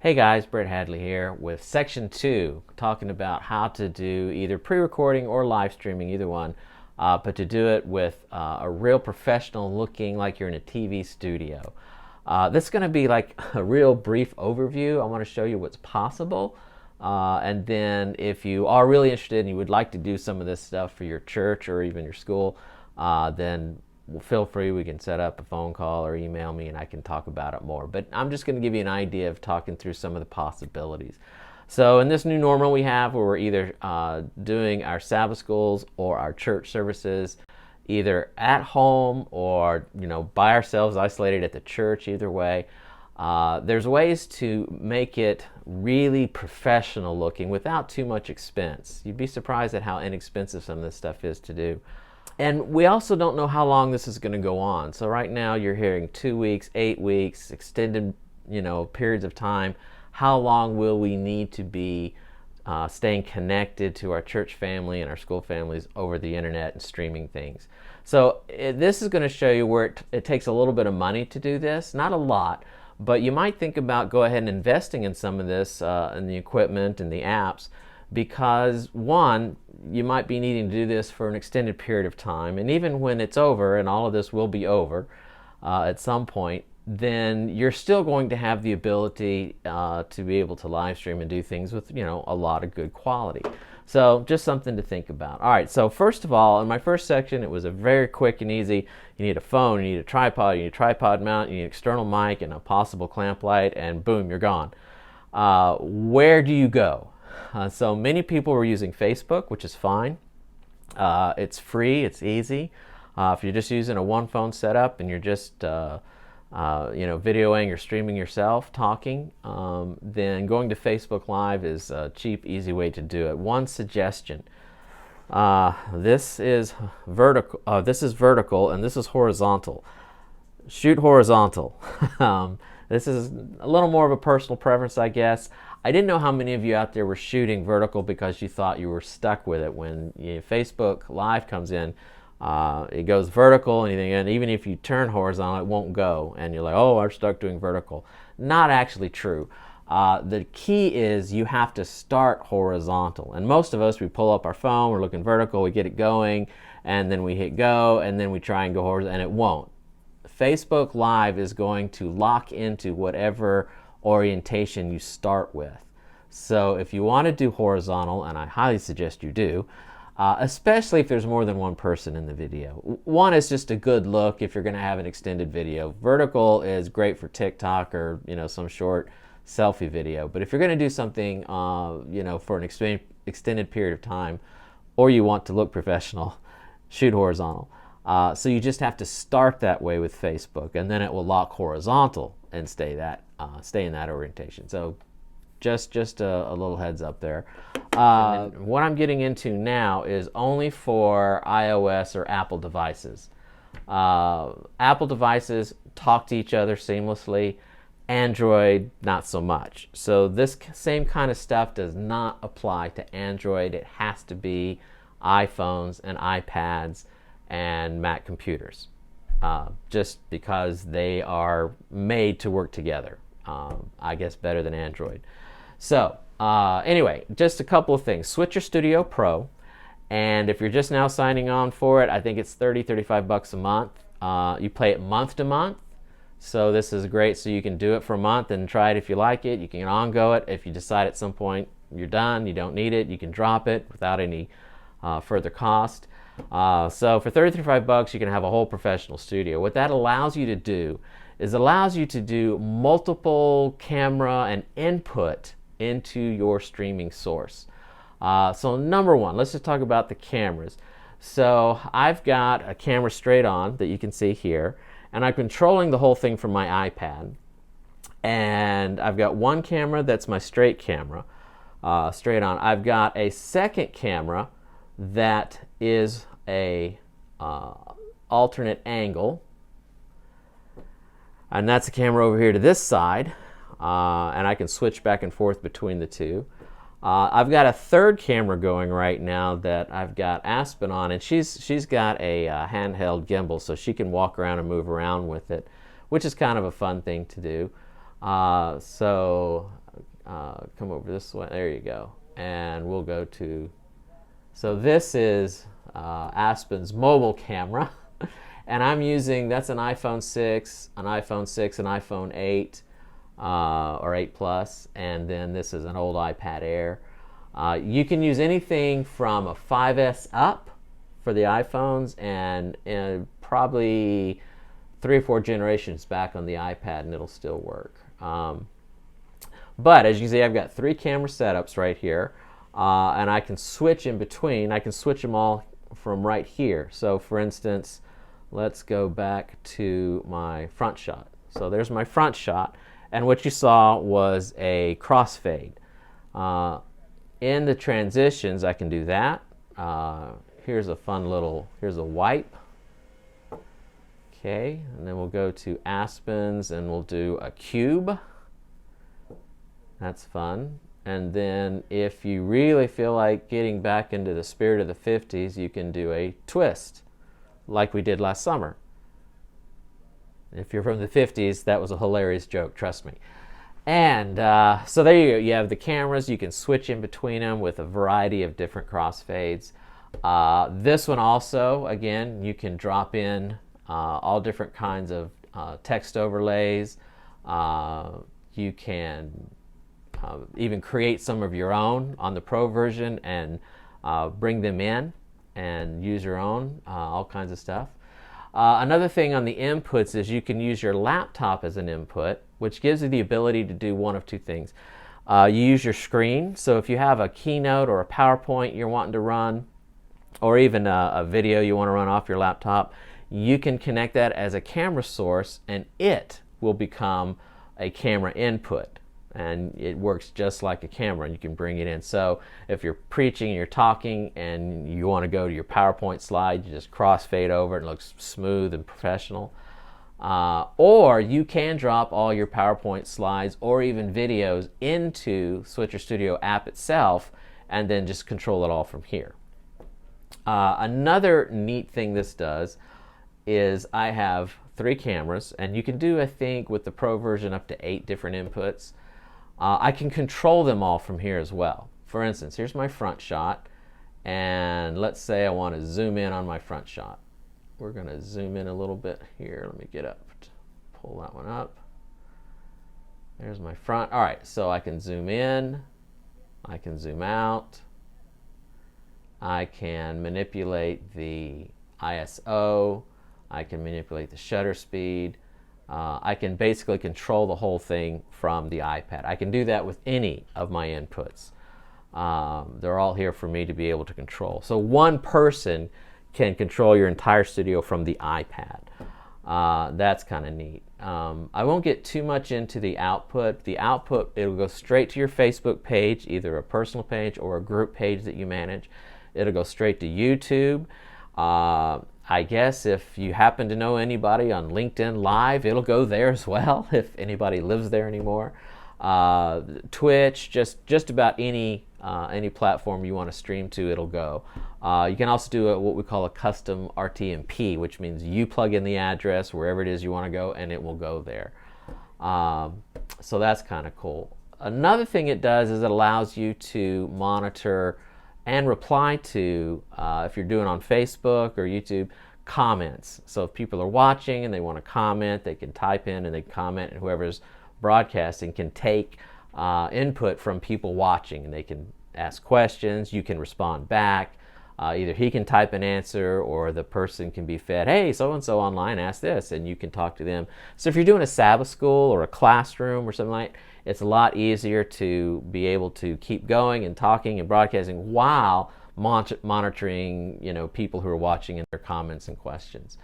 Hey guys, Brett Hadley here with section 2, talking about how to do either pre-recording or live streaming, either one, but to do it with a real professional looking like you're in a TV studio. This is going to be like a real brief overview. I want to show you what's possible. And then if you are really interested and you would like to do some of this stuff for your church or even your school, then feel free. We can set up a phone call or email me and I can talk about it more. But I'm just going to give you an idea of talking through some of the possibilities. So in this new normal we have, where we're either doing our Sabbath schools or our church services either at home or by ourselves, isolated at the church, either way, there's ways to make it really professional looking without too much expense. You'd be surprised at how inexpensive some of this stuff is to do. And we also don't know how long this is going to go on. So right now you're hearing 2 weeks, 8 weeks, extended, periods of time. How long will we need to be staying connected to our church family and our school families over the internet and streaming things? So this is going to show you where it takes a little bit of money to do this. Not a lot, but you might think about go ahead and investing in some of this, in the equipment and the apps, because one, you might be needing to do this for an extended period of time, and even when it's over, and all of this will be over at some point, then you're still going to have the ability to be able to live stream and do things with a lot of good quality. So just something to think about. All right, so first of all, in my first section, it was a very quick and easy. You need a phone, you need a tripod, you need a tripod mount, you need an external mic and a possible clamp light, and boom, you're gone. Where do you go? So many people were using Facebook, which is fine. It's free, it's easy. If you're just using a one phone setup and you're just videoing or streaming yourself talking, then going to Facebook Live is a cheap, easy way to do it. One suggestion: this is vertical. This is vertical, and this is horizontal. Shoot horizontal. This is a little more of a personal preference, I guess. I didn't know how many of you out there were shooting vertical because you thought you were stuck with it. When Facebook Live comes in, it goes vertical, and even if you turn horizontal, it won't go. And you're like, oh, I'm stuck doing vertical. Not actually true. The key is you have to start horizontal. And most of us, we pull up our phone, we're looking vertical, we get it going, and then we hit go, and then we try and go horizontal, and it won't. Facebook Live is going to lock into whatever orientation you start with. So if you want to do horizontal, and I highly suggest you do, especially if there's more than one person in the video. One is just a good look if you're going to have an extended video. Vertical is great for TikTok or some short selfie video. But if you're going to do something for an extended period of time, or you want to look professional, shoot horizontal. So you just have to start that way with Facebook, and then it will lock horizontal and stay in that orientation. So just a little heads up there. What I'm getting into now is only for iOS or Apple devices. Apple devices talk to each other seamlessly. Android, not so much. So this same kind of stuff does not apply to Android. It has to be iPhones and iPads and Mac computers, just because they are made to work together. I guess better than Android. So anyway, just a couple of things. Switch your Studio Pro, and if you're just now signing on for it, I think it's $35 a month. You pay it month to month, so this is great. So you can do it for a month and try it if you like it. You can on-go it. If you decide at some point you're done, you don't need it, you can drop it without any further cost. So for $35 you can have a whole professional studio. What that allows you to do is allows you to do multiple camera and input into your streaming source. So number one, let's just talk about the cameras. So I've got a camera straight on that you can see here, and I'm controlling the whole thing from my iPad. And I've got one camera that's my straight camera, straight on. I've got a second camera that is a alternate angle, and that's a camera over here to this side, and I can switch back and forth between the two. I've got a third camera going right now that I've got Aspen on, and she's got a handheld gimbal, so she can walk around and move around with it, which is kind of a fun thing to do. So come over this way. There you go. And we'll go to, so this is Aspen's mobile camera. And I'm using, that's an iPhone 6, an iPhone 8, or 8 Plus, and then this is an old iPad Air. You can use anything from a 5S up for the iPhones, and probably 3 or 4 generations back on the iPad, and it'll still work. But as you can see, I've got 3 camera setups right here, and I can switch in between. I can switch them all from right here. So for instance, let's go back to my front shot. So there's my front shot, and what you saw was a crossfade. In the transitions, I can do that. Here's a fun little, here's a wipe. Okay, and then we'll go to Aspen's and we'll do a cube. That's fun. And then if you really feel like getting back into the spirit of the 50s, you can do a twist, like we did last summer. If you're from the 50s, that was a hilarious joke, trust me. And so there you go. You have the cameras. You can switch in between them with a variety of different crossfades. This one also, again, you can drop in all different kinds of text overlays. You can even create some of your own on the Pro version and bring them in and use your own, all kinds of stuff. Another thing on the inputs is you can use your laptop as an input, which gives you the ability to do one of 2 things. You use your screen, so if you have a keynote or a PowerPoint you're wanting to run, or even a video you want to run off your laptop, you can connect that as a camera source, and it will become a camera input. And it works just like a camera, and you can bring it in. So if you're preaching, you're talking, and you want to go to your PowerPoint slide, you just crossfade over, and it looks smooth and professional. Or you can drop all your PowerPoint slides or even videos into Switcher Studio app itself, and then just control it all from here. Another neat thing this does is I have 3 cameras, and you can do, I think, with the Pro version up to 8 different inputs. I can control them all from here as well. For instance, here's my front shot, and let's say I want to zoom in on my front shot. We're going to zoom in a little bit here. Let me get up, pull that one up. There's my front. All right, so I can zoom in, I can zoom out, I can manipulate the ISO, I can manipulate the shutter speed. I can basically control the whole thing from the iPad. I can do that with any of my inputs. They're all here for me to be able to control. So one person can control your entire studio from the iPad. That's kind of neat. I won't get too much into the output. The output, it'll go straight to your Facebook page, either a personal page or a group page that you manage. It'll go straight to YouTube. I guess if you happen to know anybody on LinkedIn Live, it'll go there as well, if anybody lives there anymore. Twitch, just about any platform you want to stream to, it'll go. You can also do what we call a custom RTMP, which means you plug in the address wherever it is you want to go, and it will go there. So that's kind of cool. Another thing it does is it allows you to monitor and reply to, if you're doing on Facebook or YouTube, comments. So if people are watching and they want to comment, they can type in and they comment, and whoever's broadcasting can take input from people watching, and they can ask questions. You can respond back. Either he can type an answer, or the person can be fed, hey, so-and-so online asked this, and you can talk to them. So if you're doing a Sabbath school or a classroom or something like that, it's a lot easier to be able to keep going and talking and broadcasting while monitoring, people who are watching and their comments and questions.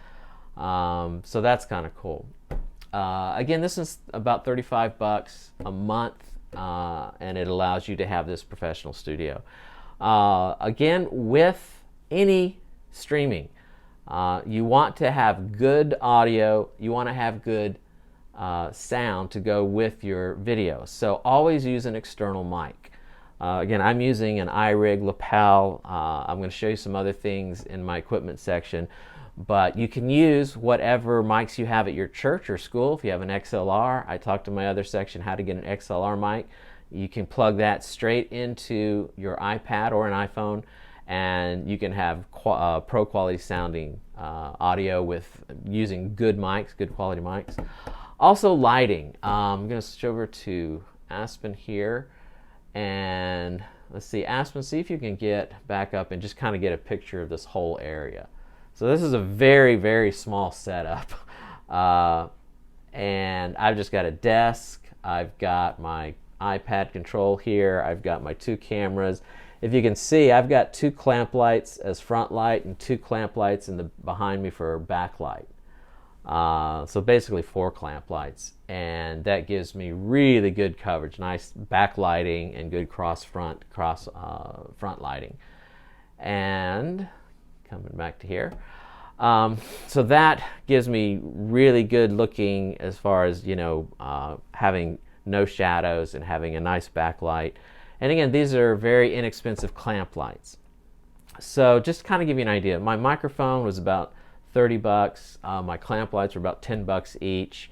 So that's kind of cool. Again, this is about $35 a month, and it allows you to have this professional studio. Again, with any streaming, you want to have good audio, you want to have good sound to go with your video. So always use an external mic. Again, I'm using an iRig lapel. I'm going to show you some other things in my equipment section, but you can use whatever mics you have at your church or school. If you have an XLR, I talked in my other section how to get an XLR mic. You can plug that straight into your iPad or an iPhone, and you can have pro quality sounding audio with using good mics, good quality mics. Also lighting. I'm going to switch over to Aspen here, and let's see, Aspen, see if you can get back up and just kind of get a picture of this whole area. So this is a very, very small setup. And I've just got a desk. I've got my iPad control here. I've got my 2 cameras. If you can see, I've got 2 clamp lights as front light and 2 clamp lights behind me for backlight. So basically 4 clamp lights, and that gives me really good coverage, nice backlighting and good front lighting. And coming back to here, so that gives me really good looking as far as having no shadows and having a nice backlight. And again, these are very inexpensive clamp lights. So just kind of give you an idea, my microphone was about $30. My clamp lights are about $10 each.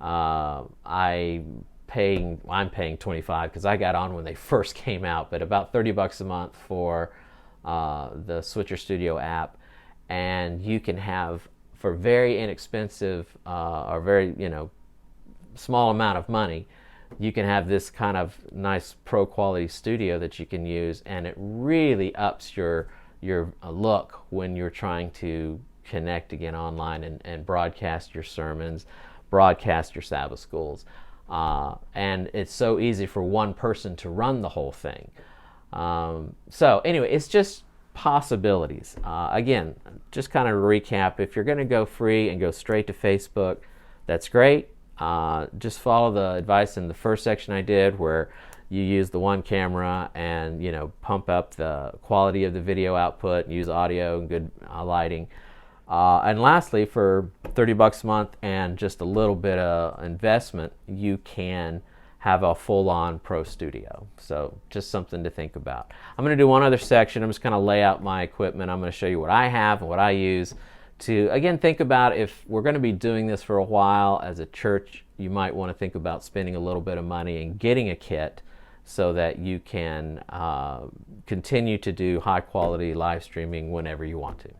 I'm paying $25 because I got on when they first came out, but about $30 a month for the Switcher Studio app, and you can have for very inexpensive or very small amount of money, you can have this kind of nice pro quality studio that you can use, and it really ups your look when you're trying to connect again online and broadcast your sermons, broadcast your Sabbath schools. And it's so easy for one person to run the whole thing. So anyway, it's just possibilities. Again, just kind of recap, if you're going to go free and go straight to Facebook, that's great. Just follow the advice in the first section I did, where you use the 1 camera and pump up the quality of the video output, use audio and good lighting. And lastly, for $30 a month and just a little bit of investment, you can have a full-on pro studio. So just something to think about. I'm going to do one other section. I'm just going to lay out my equipment. I'm going to show you what I have and what I use to, again, think about if we're going to be doing this for a while as a church, you might want to think about spending a little bit of money and getting a kit so that you can continue to do high-quality live streaming whenever you want to.